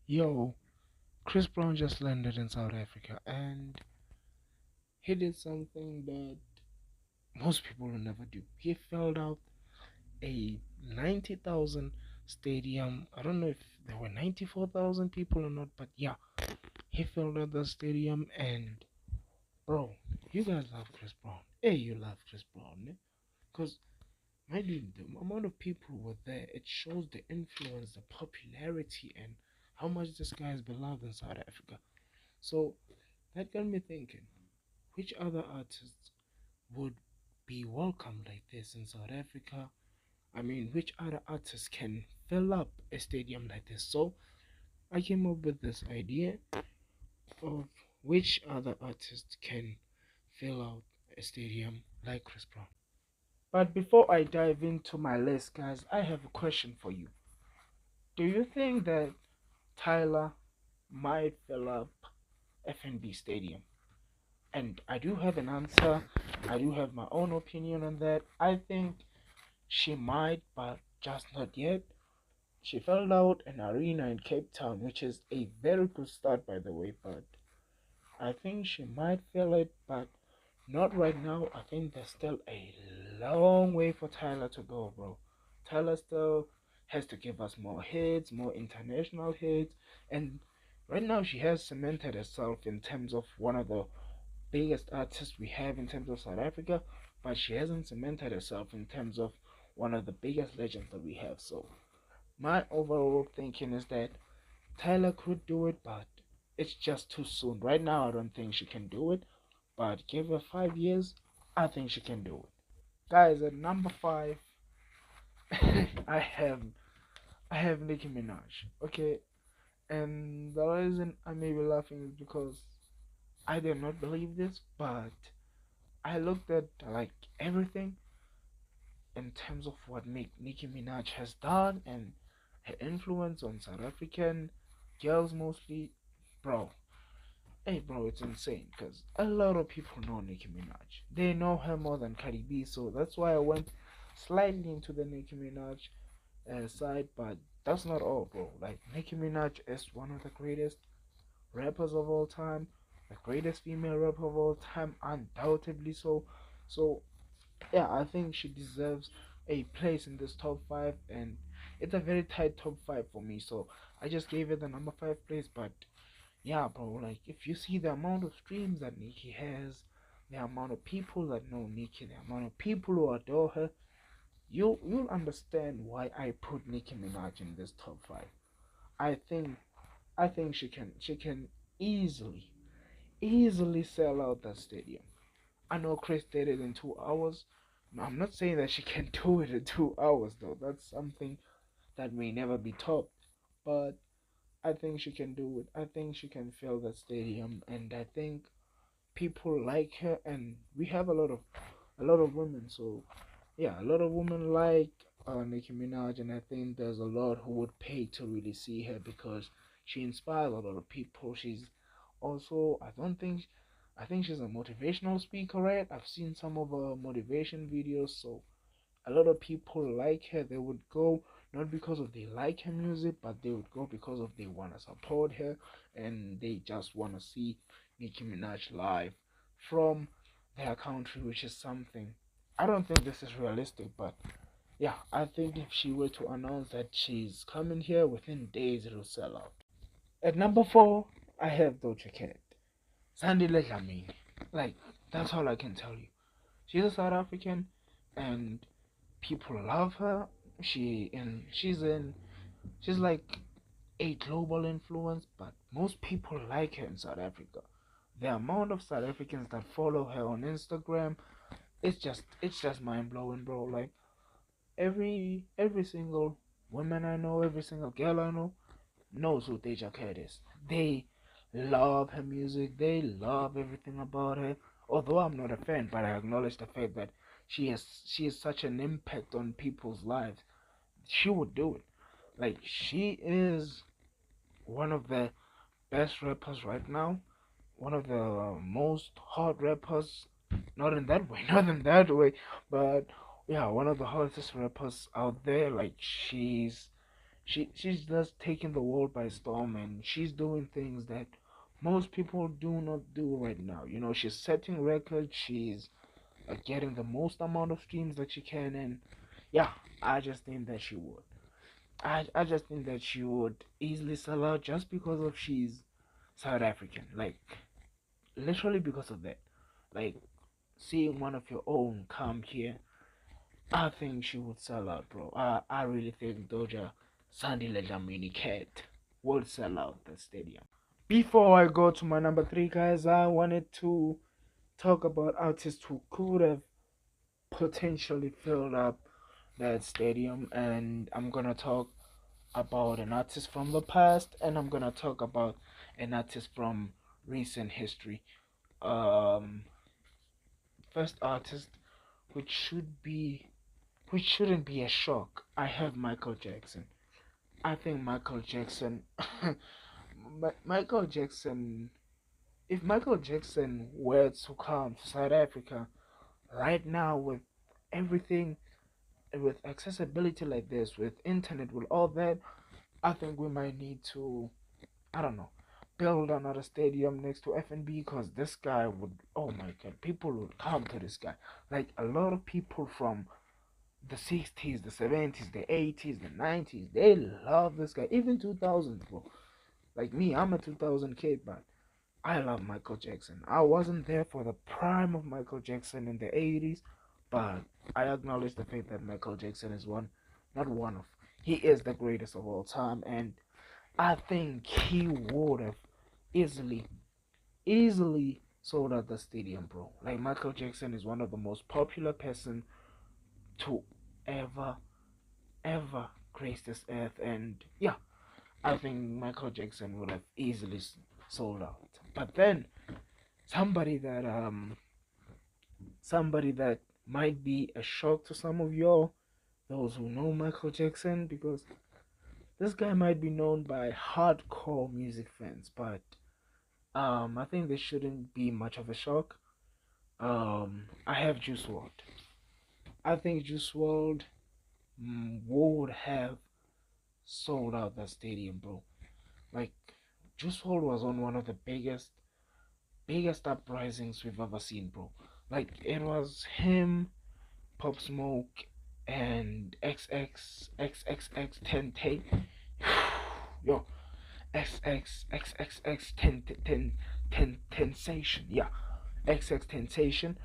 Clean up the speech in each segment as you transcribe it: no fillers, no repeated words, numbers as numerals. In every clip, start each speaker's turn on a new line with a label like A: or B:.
A: Yo, Chris Brown just landed in South Africa and he did something that most people will never do. He filled out a 90,000 stadium. I don't know if there were 94,000 people or not, but yeah, he filled out the stadium. And bro, you guys love Chris Brown. Hey, you love Chris Brown, eh? Because my dude, the amount of people were there, it shows the influence, the popularity, and how much this guy is beloved in South Africa. So that got me thinking, which other artists would be welcomed like this in South Africa? I mean, which other artists can fill up a stadium like this? So I came up with this idea of which other artists can fill out a stadium like Chris Brown. But before I dive into my list, guys, I have a question for you. Do you think that Tyler might fill up FNB Stadium? And I do have an answer. I do have my own opinion on that. I think she might, but just not yet. She filled out an arena in Cape Town, which is a very good start, by the way. But I think she might fill it, but not right now. I think there's still a long way for Tyler to go, bro. Tyler still has to give us more hits, more international hits, and right now she has cemented herself in terms of one of the biggest artist we have in terms of South Africa, but she hasn't cemented herself in terms of one of the biggest legends that we have. So my overall thinking is that Tyler could do it, but it's just too soon. Right now, I don't think she can do it, but give her 5 years, I think she can do it. Guys, at number five, I have I have Nicki Minaj. Okay, and the reason I may be laughing is because I did not believe this, but I looked at like everything in terms of what Nicki Minaj has done and her influence on South African girls mostly, bro. Hey, bro, it's insane because a lot of people know Nicki Minaj. They know her more than Cardi B, so that's why I went slightly into the Nicki Minaj side, but that's not all, bro. Like, Nicki Minaj is one of the greatest rappers of all time, the greatest female rapper of all time, undoubtedly so. So, yeah, I think she deserves a place in this top five, and it's a very tight top five for me. So I just gave it the number five place. But yeah, bro, like if you see the amount of streams that Nicki has, the amount of people that know Nicki, the amount of people who adore her, you'll understand why I put Nicki Minaj in this top five. I think I think she can easily easily sell out that stadium. I know Chris did it in 2 hours. No, I'm not saying that she can do it in 2 hours though. That's something that may never be topped. But I think she can do it. I think she can fill that stadium, and I think people like her, and we have a lot of women. So yeah, a lot of women like Nicki Minaj, and I think there's a lot who would pay to really see her because she inspires a lot of people. She's also, I think she's a motivational speaker, right? I've seen some of her motivation videos, so a lot of people like her. They would go not because of they like her music, but they would go because of they want to support her and they just want to see Nicki Minaj live from their country, which is something. I don't think this is realistic, but yeah, I think if she were to announce that she's coming here within days, it'll sell out. At number four, I have Doja Cat. Sandy Dlamini. Like, that's all I can tell you. She's a South African and people love her. She's like a global influence, but most people like her in South Africa. The amount of South Africans that follow her on Instagram, it's just mind blowing, bro. Like every single woman I know, every single girl I know knows who Deja Cat is. They love her music. They love everything about her. Although I'm not a fan, but I acknowledge the fact that she has such an impact on people's lives. She would do it. Like she is one of the best rappers right now. One of the most hot rappers. Not in that way, not in that way, but yeah, one of the hottest rappers out there. Like She's just taking the world by storm, and she's doing things that most people do not do right now. You know, she's setting records. She's getting the most amount of streams that she can, and yeah, I just think that she would. I just think that she would easily sell out just because of she's South African. Like literally because of that. Like seeing one of your own come here, I think she would sell out, bro. I really think Doja Sandy Ledlamini Cat would sell out the stadium. Before I go to my number three, guys, I wanted to talk about artists who could have potentially filled up that stadium, and I'm gonna talk about an artist from the past, and I'm gonna talk about an artist from recent history. Um, First artist, which shouldn't be a shock. I have Michael Jackson. I think Michael Jackson, Michael Jackson. If Michael Jackson were to come to South Africa right now with everything, with accessibility like this, with internet, with all that, I think we might need to, I don't know, build another stadium next to FNB because this guy would, oh my god, people would come to this guy. Like a lot of people from the 60s, the 70s, the 80s, the 90s, they love this guy. Even 2000s, bro. Like me, I'm a 2000 kid, but I love Michael Jackson. I wasn't there for the prime of Michael Jackson in the 80s, but I acknowledge the fact that Michael Jackson is not one of, he is the greatest of all time, and I think he would have easily, easily sold out the stadium, bro. Like Michael Jackson is one of the most popular person to ever, ever grace this earth, and yeah, I think Michael Jackson would have easily sold out. But then somebody that somebody that might be a shock to some of y'all, those who know Michael Jackson, because this guy might be known by hardcore music fans, but I think this shouldn't be much of a shock. I have Juice WRLD. I think Juice WRLD would have sold out that stadium, bro. Like Juice WRLD was on one of the biggest uprisings we've ever seen, bro. Like it was him, Pop Smoke, and XXXXX 10 yo, XXXXX 10 Sensation, yeah, XX Sensation.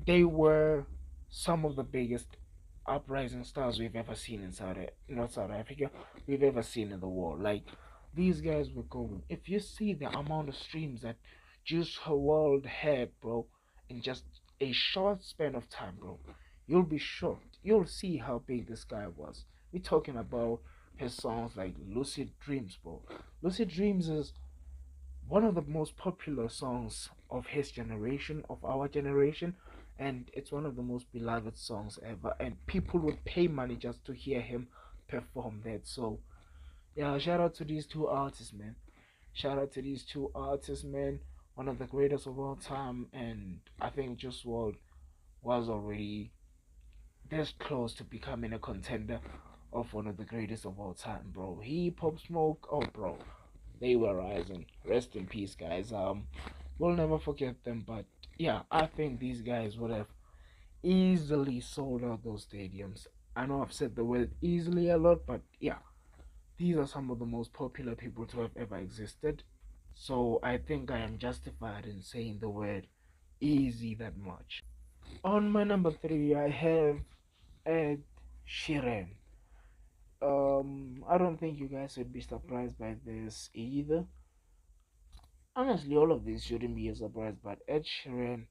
A: They were some of the biggest uprising stars we've ever seen in not South Africa, we've ever seen in the world. Like these guys were going. If you see the amount of streams that Juice WRLD had, bro, in just a short span of time, bro, you'll be shocked. You'll see how big this guy was. We're talking about his songs like Lucid Dreams, bro. Lucid Dreams is one of the most popular songs of his generation, of our generation, and it's one of the most beloved songs ever. And people would pay money just to hear him perform that. So, yeah, shout out to these two artists, man. Shout out to these two artists, man. One of the greatest of all time, and I think Just World was already this close to becoming a contender of one of the greatest of all time, bro. He, Pop Smoke, oh, bro, they were rising. Rest in peace, guys. We'll never forget them. But yeah, I think these guys would have easily sold out those stadiums. I know I've said the word easily a lot, but yeah, these are some of the most popular people to have ever existed. So I think I am justified in saying the word easy that much. On my number three, I have Ed Sheeran. I don't think you guys would be surprised by this either. Honestly, all of this shouldn't be a surprise, but Ed Sheeran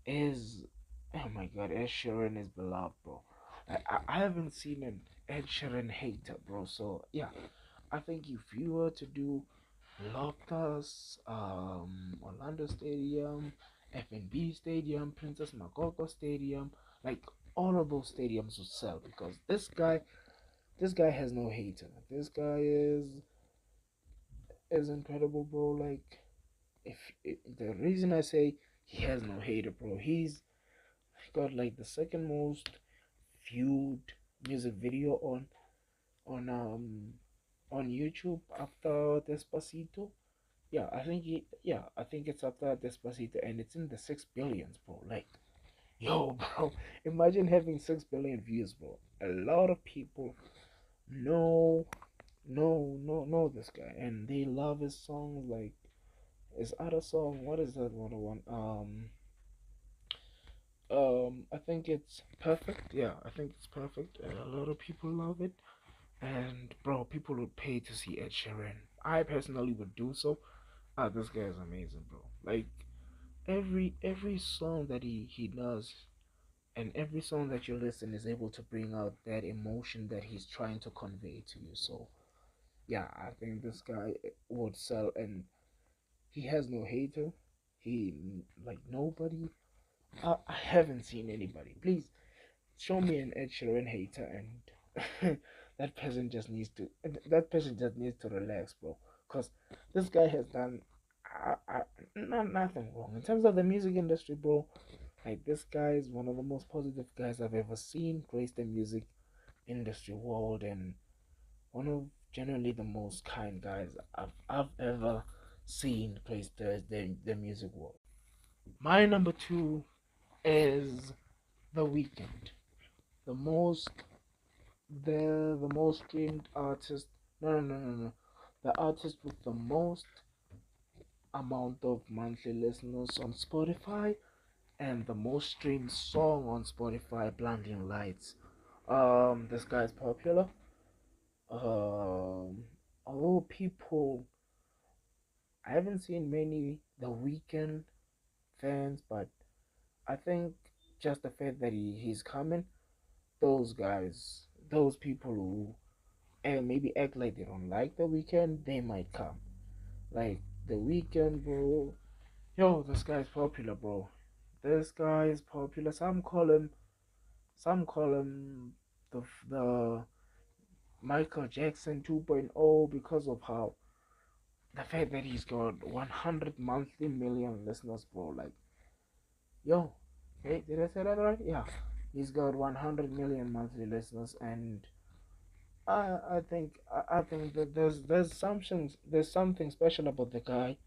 A: is, oh my god, Ed Sheeran is beloved, bro. I haven't seen an Ed Sheeran hater, bro. So yeah, I think if you were to do Loftus, Orlando Stadium, FNB Stadium, Princess Makoko Stadium, like all of those stadiums would sell because this guy has no hater. This guy is incredible, bro. Like if the reason I say he has no hater, bro, he's got like the second most viewed music video on on on YouTube after Despacito. Yeah, I think it's after Despacito, and it's in the 6 billions, bro. Like, yo, bro, imagine having 6 billion views, bro. A lot of people know, know this guy, and they love his songs. Like his other song, what is that one? I think it's perfect. Yeah, I think it's perfect. A lot of people love it, and bro, people would pay to see Ed Sheeran. I personally would do so. Ah, this guy is amazing, bro. Like every song that he does, and every song that you listen is able to bring out that emotion that he's trying to convey to you. So yeah, I think this guy would sell, and he has no hater. He like nobody. I haven't seen anybody. Please show me an Ed Sheeran hater, and that person just needs to relax, bro. Cause this guy has done nothing wrong in terms of the music industry, bro. Like this guy is one of the most positive guys I've ever seen grace the music industry world, and one of generally the most kind guys I've ever seen grace the music world. My number two is The Weeknd, the most the most streamed artist. No. The artist with the most amount of monthly listeners on Spotify and the most streamed song on Spotify, Blinding Lights. This guy's popular. Although people, I haven't seen many The Weeknd fans, but I think just the fact that he's coming, those guys, those people who and maybe act like they don't like The Weeknd, they might come. Like The Weeknd, bro. Yo, this guy's popular, bro. This guy is popular. Some call him the Michael Jackson 2.0 because of how the fact that he's got 100 monthly million listeners, bro. Like, yo, hey, did I say that right? Yeah, he's got 100 million monthly listeners, and I think that there's something special about the guy,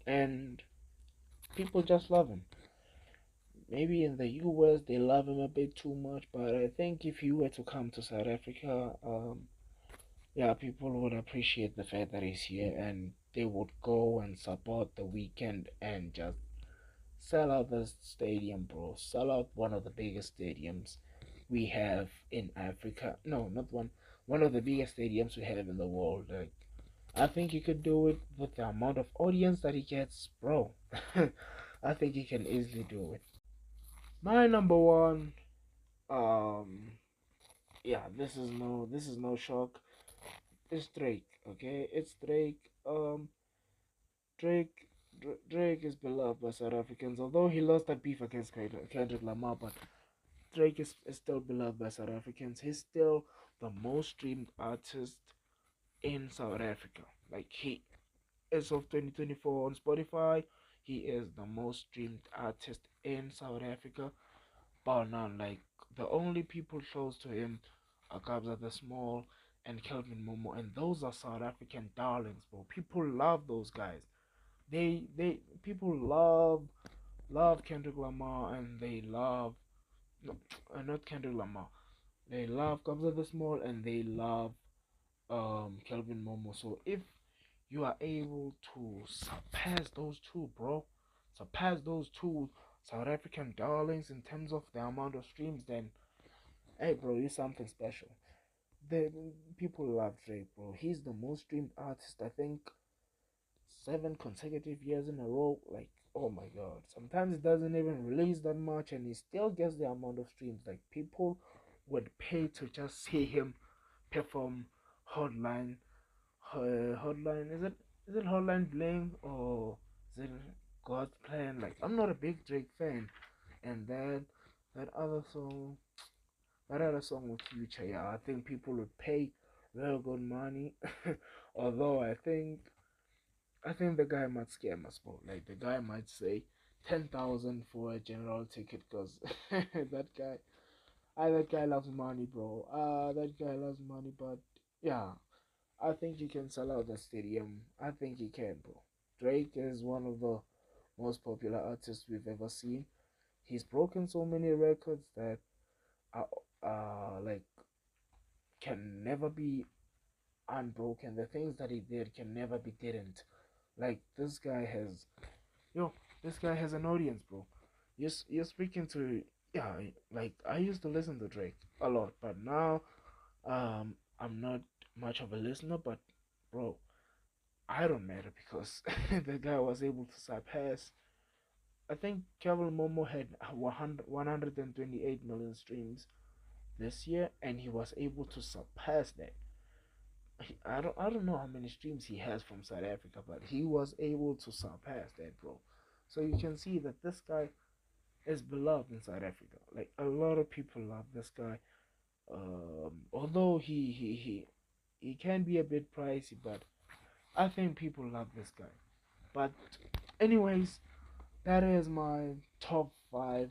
A: and people just love him. Maybe in the US they love him a bit too much, but I think if you were to come to South Africa, yeah, people would appreciate the fact that he's here, and they would go and support The Weekend and just sell out the stadium, bro. Sell out one of the biggest stadiums we have in Africa. No, not one. One of the biggest stadiums we have in the world. Like, I think he could do it with the amount of audience that he gets, bro. I think he can easily do it. My number one, um, yeah, this is no shock. It's Drake. Okay, it's Drake. Drake. Drake is beloved by South Africans, although he lost that beef against Kendrick Lamar, but Drake is still beloved by South Africans. He's still the most streamed artist in South Africa. Like he, as of 2024 on Spotify, he is the most streamed artist in South Africa. Bar none. Like the only people close to him are Kabza the Small and Kelvin Momo, and those are South African darlings, bro. People love those guys. They people love Kendrick Lamar, and they love no, not Kendrick Lamar. They love Kabza the Small, and they love Kelvin Momo. So if you are able to surpass those two, bro, surpass those two South African darlings in terms of the amount of streams, then hey, bro, you're something special. The people love Drake, bro. He's the most streamed artist, I think, 7 consecutive years in a row. Like, oh my god. Sometimes it doesn't even release that much, and he still gets the amount of streams. Like, people would pay to just see him perform Hotline. Hotline, is it Hotline Bling, or is it God's Plan? Like, I'm not a big Drake fan, and then that other song, that other song with Future, yeah, I think people would pay real good money. Although I think the guy might scam us, bro. Like the guy might say 10,000 for a general ticket, cause that guy, that guy loves money, bro. That guy loves money, but Yeah, I think he can sell out the stadium. I think he can, bro. Drake is one of the most popular artists we've ever seen. He's broken so many records that are like can never be unbroken. The things that he did can never be didn't. Like this guy has, yo, this guy has an audience, bro. You're speaking to, yeah. Like I used to listen to Drake a lot, but now I'm not much of a listener. But bro, I don't matter because the guy was able to surpass. I think Kevin Momo had 128 million streams this year, and he was able to surpass that. I don't know how many streams he has from South Africa, but he was able to surpass that, bro. So you can see that this guy is beloved in South Africa. Like a lot of people love this guy. Although he can be a bit pricey, but I think people love this guy. But anyways, that is my top five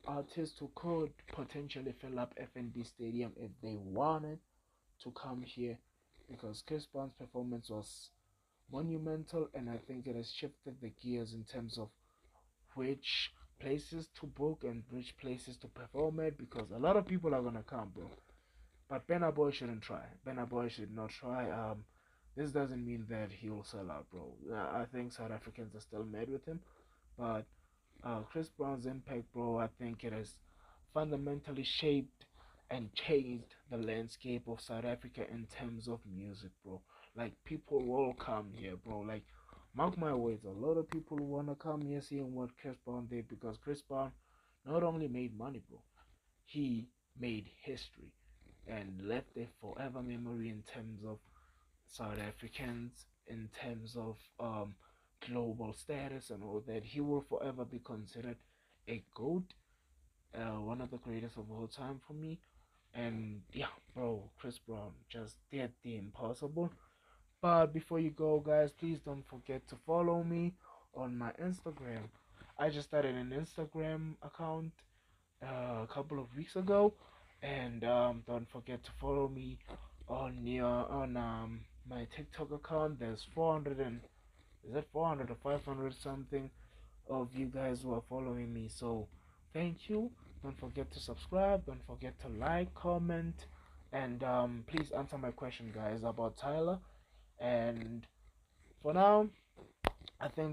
A: artists who could potentially fill up FNB Stadium if they wanted to come here, because Chris Brown's performance was monumental, and I think it has shifted the gears in terms of which places to book and which places to perform at, because a lot of people are gonna come, bro. But Benna Boy shouldn't try. Benna Boy should not try. This doesn't mean that he will sell out, bro. I think South Africans are still mad with him, but Chris Brown's impact, bro, I think it has fundamentally shaped and changed the landscape of South Africa in terms of music, bro. Like people will come here, bro. Like mark my words, a lot of people wanna come here seeing what Chris Brown did, because Chris Brown not only made money, bro, he made history and left a forever memory in terms of South Africans, in terms of global status and all that. He will forever be considered a GOAT, one of the greatest of all time for me. And yeah, bro, Chris Brown just did the impossible. But before you go, guys, please don't forget to follow me on my Instagram. I just started an Instagram account a couple of weeks ago, and don't forget to follow me on my TikTok account. There's 400 and is it 400 or 500 something of you guys who are following me. So thank you. Don't forget to subscribe. Don't forget to like, comment, and please answer my question, guys, about Tyler. And for now, I think